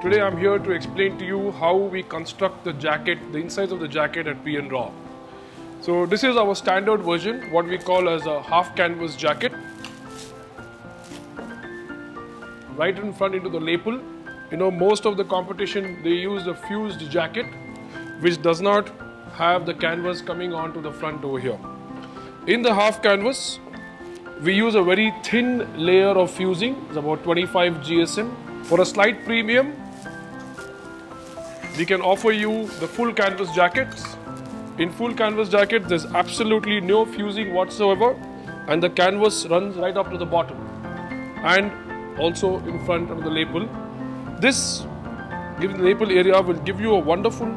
Today I'm here to explain to you how we construct the jacket, the insides of the jacket at P & Rao. So this is our standard version, what we call as a half canvas jacket. Right in front into the lapel. You know, most of the competition they use a fused jacket which does not have the canvas coming onto the front over here. In the half canvas, we use a very thin layer of fusing, it's about 25 GSM. For a slight premium, we can offer you the full canvas jackets. In full canvas jacket, there's absolutely no fusing whatsoever, and the canvas runs right up to the bottom and also in front of the lapel. This, given the lapel area, will give you a wonderful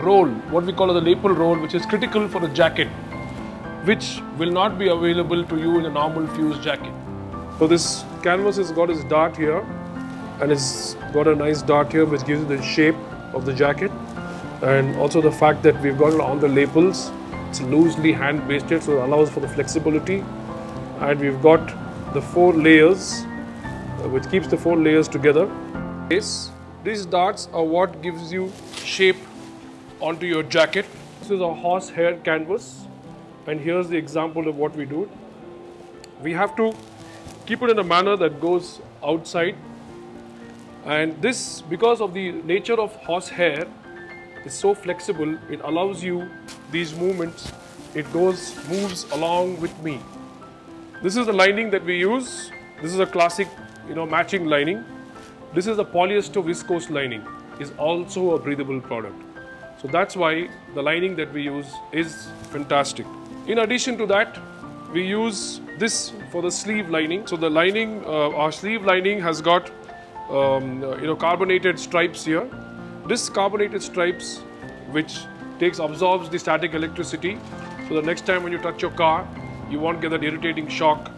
roll, what we call the lapel roll, which is critical for a jacket, which will not be available to you in a normal fused jacket. So this canvas has got its dart here, and it's got a nice dart here which gives it the shape of the jacket, and also the fact that we've got it on the lapels. It's loosely hand basted, so it allows for the flexibility, and we've got the 4 layers which keeps the 4 layers together. These darts are what gives you shape onto your jacket. This is a horsehair canvas, and here's the example of what we do. We have to keep it in a manner that goes outside, and this, because of the nature of horsehair, is so flexible, it allows you these movements. It moves along with me. This is the lining that we use. This is a classic, matching lining. This is a polyester viscose lining. Is also a breathable product. So that's why the lining that we use is fantastic. In addition to that, we use this for the sleeve lining. So the lining, our sleeve lining has got carbonated stripes here. This carbonated stripes, which absorbs the static electricity, so the next time when you touch your car, you won't get that irritating shock.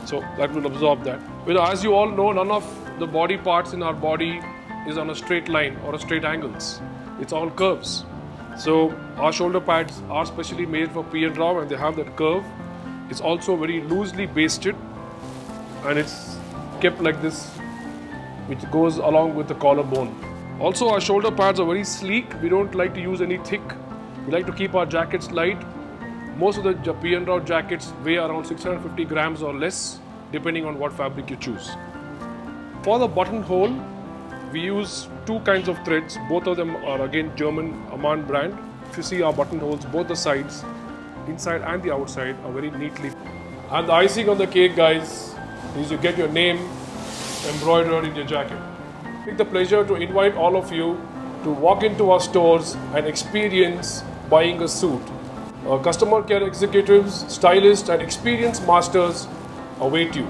So that will absorb that. Well, as you all know, none of the body parts in our body is on a straight line or a straight angles. It's all curves. So our shoulder pads are specially made for P & Rao, and they have that curve. It's also very loosely basted, and it's kept like this, which goes along with the collarbone. Also, our shoulder pads are very sleek. We don't like to use any thick. We like to keep our jackets light. Most of the P & Rao jackets weigh around 650 grams or less, depending on what fabric you choose. For the buttonhole, we use 2 kinds of threads. Both of them are again German Amann brand. If you see our buttonholes, both the sides, inside and the outside, are very neatly. And the icing on the cake, guys, is you get your name embroidered in your jacket. I take the pleasure to invite all of you to walk into our stores and experience buying a suit. Our customer care executives, stylists, and experienced masters await you.